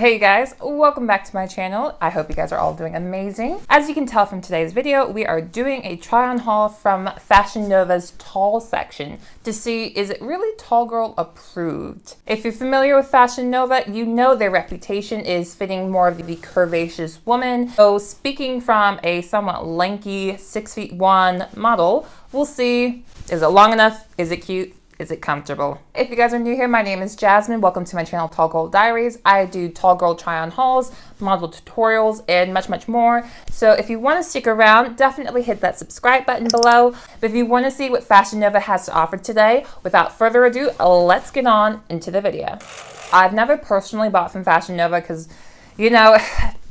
Hey guys, welcome back to my channel. I hope you guys are all doing amazing. As you can tell from today's video, we are doing a try on haul from Fashion Nova's tall section to see is it really tall girl approved. If you're familiar with Fashion Nova, you know their reputation is fitting more of the curvaceous woman. So speaking from a somewhat lanky 6'1" model, we'll see, is it long enough? Is it cute? Is it comfortable? If you guys are new here, my name is Jasmine. Welcome to my channel, Tall Girl Diaries. I do tall girl try-on hauls, model tutorials, and much, much more. So if you want to stick around, definitely hit that subscribe button below. But if you want to see what Fashion Nova has to offer today, without further ado, let's get on into the video. I've never personally bought from Fashion Nova because, you know,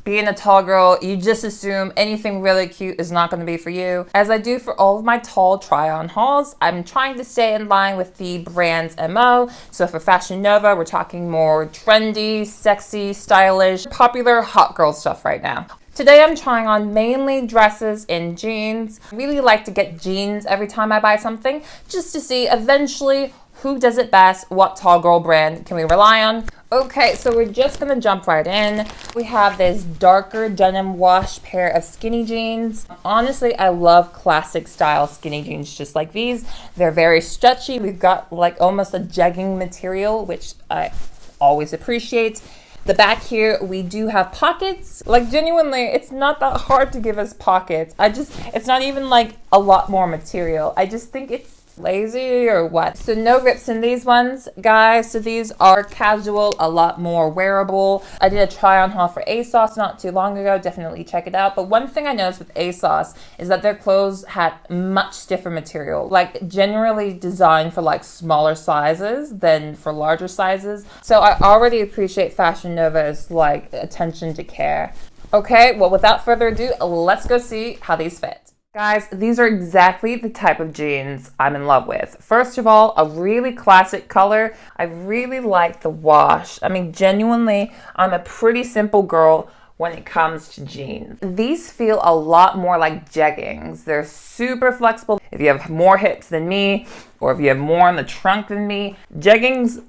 being a tall girl, you just assume anything really cute is not going to be for you. As I do for all of my tall try-on hauls, I'm trying to stay in line with the brand's MO. So for Fashion Nova, we're talking more trendy, sexy, stylish, popular hot girl stuff right now. Today I'm trying on mainly dresses and jeans. I really like to get jeans every time I buy something, just to see eventually who does it best, what tall girl brand can we rely on. Okay, so we're just gonna jump right in. We have this darker denim wash pair of skinny jeans. Honestly, I love classic style skinny jeans just like these. They're very stretchy. We've got like almost a jegging material, which I always appreciate. The back here, we do have pockets. Like genuinely, it's not that hard to give us pockets. It's not even like a lot more material. I just think it's lazy or what. So no rips in these ones, guys. So these are casual, a lot more wearable. I did a try on haul for ASOS not too long ago. Definitely check it out. But one thing I noticed with ASOS is that their clothes had much stiffer material, like generally designed for like smaller sizes than for larger sizes. So I already appreciate Fashion Nova's like attention to care. Okay, well without further ado, let's go see how these fit. Guys, these are exactly the type of jeans I'm in love with. First of all, a really classic color. I really like the wash. I mean, genuinely, I'm a pretty simple girl when it comes to jeans. These feel a lot more like jeggings. They're super flexible. If you have more hips than me, or if you have more in the trunk than me, jeggings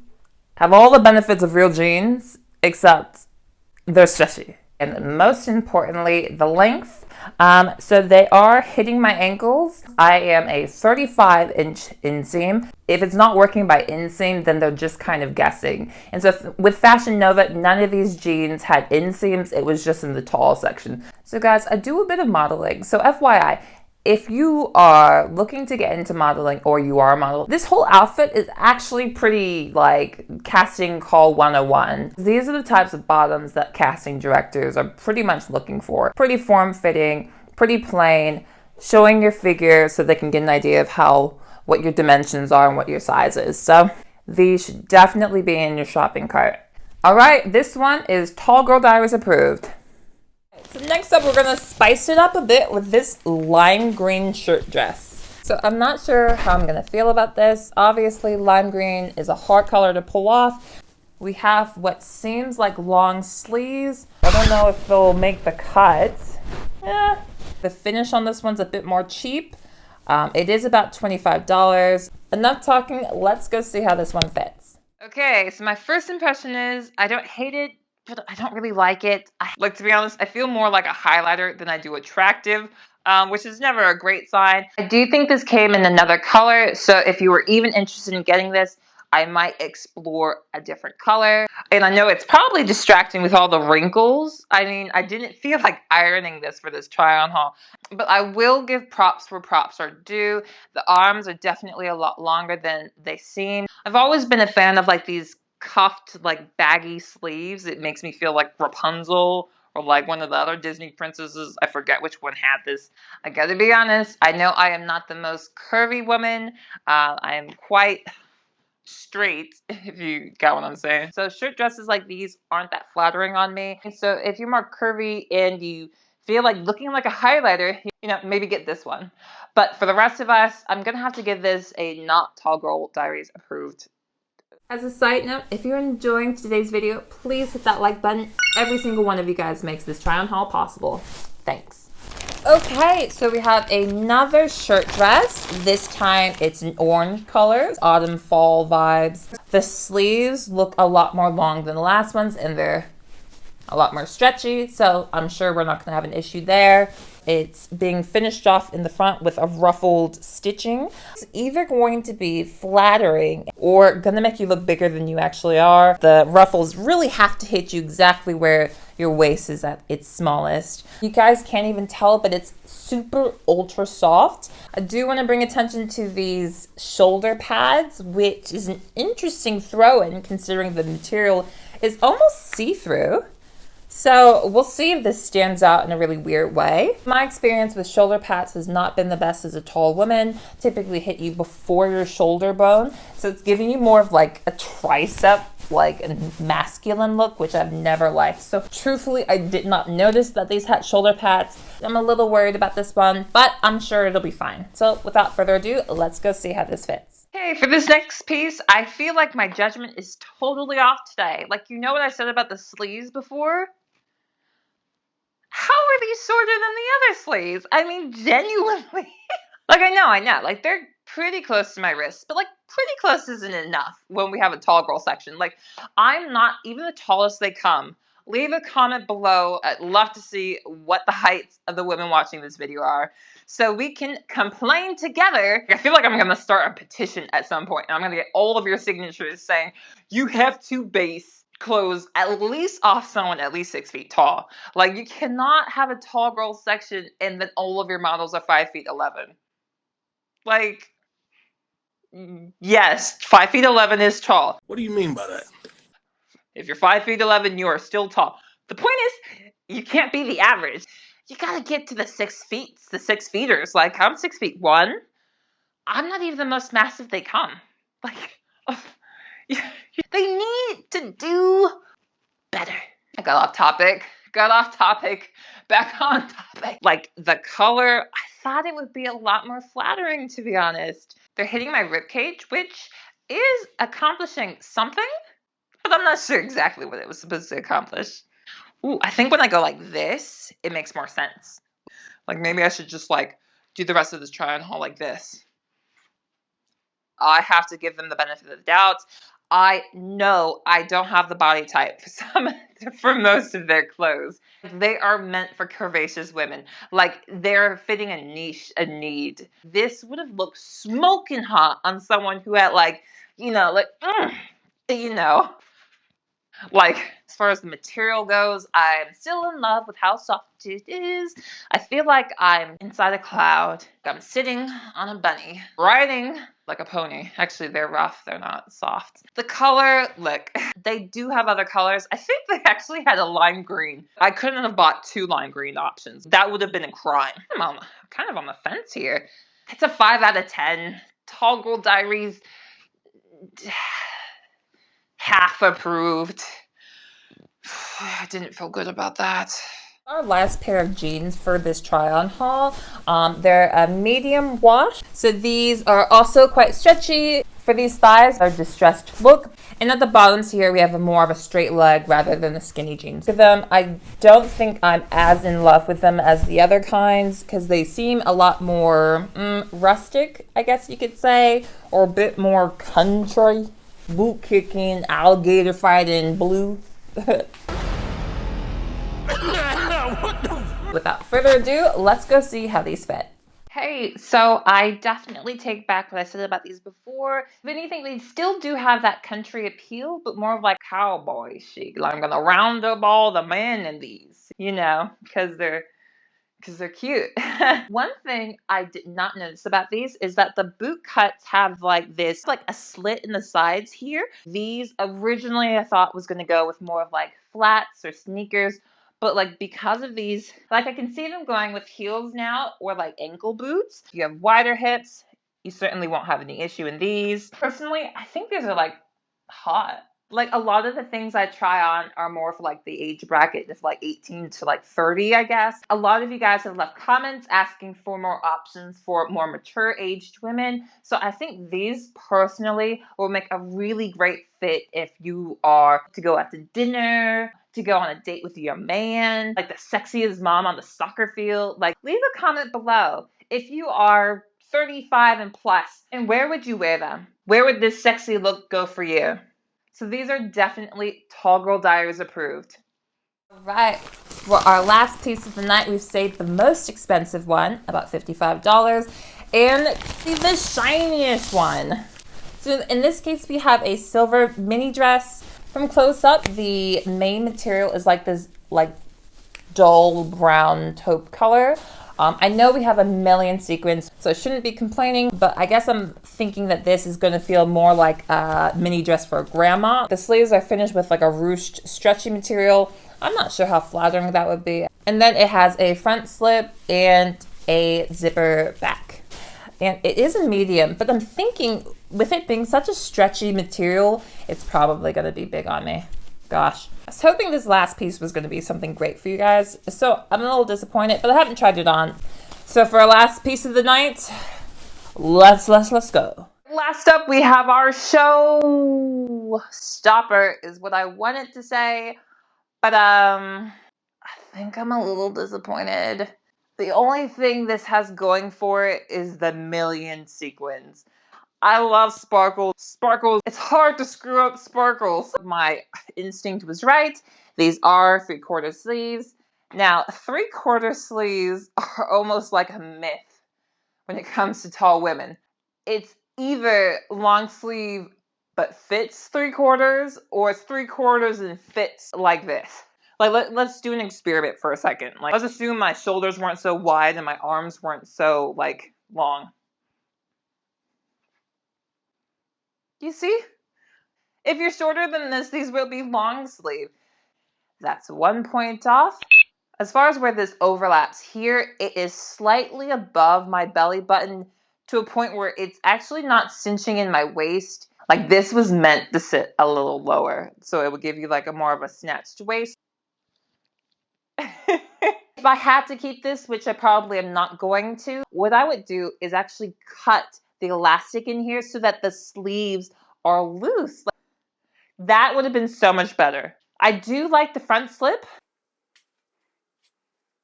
have all the benefits of real jeans, except they're stretchy. And most importantly, the length. So they are hitting my ankles. I am a 35-inch inseam. If it's not working by inseam, then they're just kind of guessing. And so with Fashion Nova, none of these jeans had inseams. It was just in the tall section. So guys, I do a bit of modeling. So FYI, if you are looking to get into modeling or you are a model, this whole outfit is actually pretty like casting call 101. These are the types of bottoms that casting directors are pretty much looking for. Pretty form-fitting, pretty plain, showing your figure so they can get an idea of what your dimensions are and what your size is. So these should definitely be in your shopping cart. All right, this one is Tall Girl Diaries approved. So next up, we're gonna spice it up a bit with this lime green shirt dress. So I'm not sure how I'm gonna feel about this. Obviously, lime green is a hard color to pull off. We have what seems like long sleeves. I don't know if they'll make the cut. The finish on this one's a bit more cheap. It is about $25. Enough talking, let's go see how this one fits. Okay, so my first impression is I don't hate it, but I don't really like it. Like, to be honest, I feel more like a highlighter than I do attractive, which is never a great sign. I do think this came in another color, so if you were even interested in getting this, I might explore a different color. And I know it's probably distracting with all the wrinkles. I mean, I didn't feel like ironing this for this try-on haul, but I will give props where props are due. The arms are definitely a lot longer than they seem. I've always been a fan of like these cuffed like baggy sleeves. It makes me feel like Rapunzel or like one of the other Disney princesses. I forget which one had this. I gotta be honest, I know I am not the most curvy woman. I am quite straight, if you got what I'm saying. So shirt dresses like these aren't that flattering on me. And so if you're more curvy and you feel like looking like a highlighter, you know, maybe get this one. But for the rest of us, I'm gonna have to give this a not Tall Girl Diaries approved. As a side note, if you're enjoying today's video, please hit that like button. Every single one of you guys makes this try on haul possible. Thanks. Okay, so we have another shirt dress. This time it's an orange color, autumn fall vibes. The sleeves look a lot more long than the last ones, and they're a lot more stretchy, so I'm sure we're not going to have an issue there. It's being finished off in the front with a ruffled stitching. It's either going to be flattering or going to make you look bigger than you actually are. The ruffles really have to hit you exactly where your waist is at its smallest. You guys can't even tell, but it's super ultra soft. I do want to bring attention to these shoulder pads, which is an interesting throw-in considering the material is almost see-through. So we'll see if this stands out in a really weird way. My experience with shoulder pads has not been the best as a tall woman. Typically hit you before your shoulder bone. So it's giving you more of like a tricep, like a masculine look, which I've never liked. So truthfully, I did not notice that these had shoulder pads. I'm a little worried about this one, but I'm sure it'll be fine. So without further ado, let's go see how this fits. Okay, for this next piece, I feel like my judgment is totally off today. Like, you know what I said about the sleeves before? How are these shorter than the other sleeves? I mean, genuinely. Like, I know. Like, they're pretty close to my wrist, but, like, pretty close isn't enough when we have a tall girl section. Like, I'm not even the tallest they come. Leave a comment below. I'd love to see what the heights of the women watching this video are, so we can complain together. I feel like I'm going to start a petition at some point, and I'm going to get all of your signatures saying, you have to base clothes at least off someone at least 6 feet tall. Like, you cannot have a tall girl section and then all of your models are 5'11". Like, yes, 5'11" is tall. What do you mean by that? If you're 5'11", you are still tall. The point is, you can't be the average. You gotta get to the 6 feet, the 6 feeters. Like, I'm 6'1". I'm not even the most massive they come. Like, they need to do better. I got off topic. Back on topic. Like, the color, I thought it would be a lot more flattering, to be honest. They're hitting my ribcage, which is accomplishing something, but I'm not sure exactly what it was supposed to accomplish. Ooh, I think when I go like this, it makes more sense. Like, maybe I should just, like, do the rest of this try-on haul like this. I have to give them the benefit of the doubt. I know I don't have the body type for most of their clothes. They are meant for curvaceous women. Like, they're fitting a niche, a need. This would have looked smoking hot on someone who had, like, like, as far as the material goes, I'm still in love with how soft it is. I feel like I'm inside a cloud. I'm sitting on a bunny, riding like a pony. Actually, they're rough. They're not soft. The color, look, they do have other colors. I think they actually had a lime green. I couldn't have bought 2 lime green options. That would have been a crime. I'm kind of on the fence here. It's a 5 out of 10. Tall Girl Diaries, half approved. I didn't feel good about that. Our last pair of jeans for this try-on haul, they're a medium wash. So these are also quite stretchy. For these thighs, are distressed look. And at the bottoms here, we have more of a straight leg rather than the skinny jeans. For them, I don't think I'm as in love with them as the other kinds because they seem a lot more rustic, I guess you could say, or a bit more country. Boot kicking, alligator fighting, blue. Without further ado, let's go see how these fit. Hey, so I definitely take back what I said about these before. If anything, they still do have that country appeal, but more of like cowboy chic. Like, I'm gonna round up all the men in these, because they're cute. One thing I did not notice about these is that the boot cuts have like this, like a slit in the sides here. These originally I thought was going to go with more of like flats or sneakers, but like because of these, like I can see them going with heels now or like ankle boots. You have wider hips. You certainly won't have any issue in these. Personally, I think these are like hot. Like, a lot of the things I try on are more for like the age bracket of like 18 to like 30, I guess. A lot of you guys have left comments asking for more options for more mature aged women. So I think these personally will make a really great fit if you are to go out to dinner, to go on a date with your man, like the sexiest mom on the soccer field. Like, leave a comment below if you are 35 and plus, and where would you wear them? Where would this sexy look go for you? So these are definitely Tall Girl Diaries approved. Right, for our last piece of the night, we've saved the most expensive one, about $55, and the shiniest one. So in this case, we have a silver mini dress. From close up, the main material is like this dull brown taupe color. I know we have a million sequins, so I shouldn't be complaining, but I guess I'm thinking that this is going to feel more like a mini dress for grandma. The sleeves are finished with like a ruched stretchy material. I'm not sure how flattering that would be. And then it has a front slip and a zipper back. And it is a medium, but I'm thinking with it being such a stretchy material, it's probably going to be big on me. Gosh, I was hoping this last piece was going to be something great for you guys, so I'm a little disappointed, but I haven't tried it on. So for our last piece of the night, let's go. Last up, we have our show stopper, is what I wanted to say, but I think I'm a little disappointed. The only thing this has going for it is the million sequins. I love sparkles. Sparkles, it's hard to screw up sparkles. My instinct was right. These are 3/4 sleeves. Now, 3/4 sleeves are almost like a myth when it comes to tall women. It's either long sleeve but fits 3/4, or it's 3/4 and fits like this. Like, let's do an experiment for a second. Like, let's assume my shoulders weren't so wide and my arms weren't so, like, long. You see? If you're shorter than this, these will be long sleeve. That's 1 point off. As far as where this overlaps here, it is slightly above my belly button to a point where it's actually not cinching in my waist. Like, this was meant to sit a little lower, so it would give you like a more of a snatched waist. If I had to keep this, which I probably am not going to, what I would do is actually cut the elastic in here so that the sleeves are loose. That would have been so much better. I do like the front slip.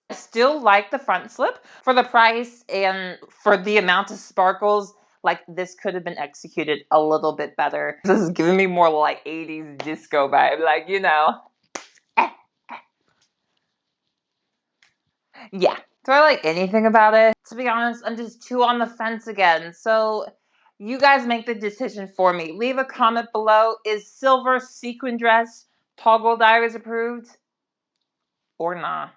I still like the front slip. For the price and for the amount of sparkles, like, this could have been executed a little bit better. This is giving me more like 80s disco vibe, like, you know. Yeah. Do I like anything about it? To be honest, I'm just too on the fence again. So you guys make the decision for me. Leave a comment below. Is silver sequin dress Tall Girl Diaries approved or nah?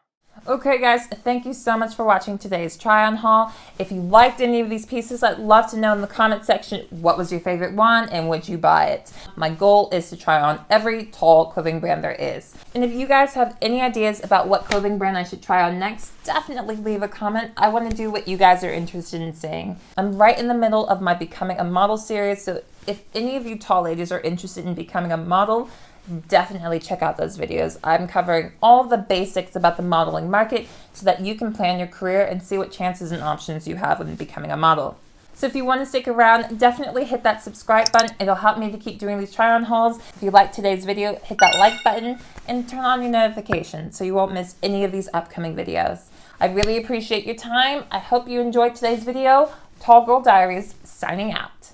Okay guys, thank you so much for watching today's try on haul. If you liked any of these pieces, I'd love to know in the comment section what was your favorite one and would you buy it. My goal is to try on every tall clothing brand there is. And if you guys have any ideas about what clothing brand I should try on next, definitely leave a comment. I want to do what you guys are interested in seeing. I'm right in the middle of my Becoming a Model series, so if any of you tall ladies are interested in becoming a model, definitely check out those videos. I'm covering all the basics about the modeling market so that you can plan your career and see what chances and options you have when becoming a model. So if you want to stick around, definitely hit that subscribe button. It'll help me to keep doing these try on hauls. If you liked today's video, hit that like button and turn on your notifications so you won't miss any of these upcoming videos. I really appreciate your time. I hope you enjoyed today's video. Tall Girl Diaries signing out.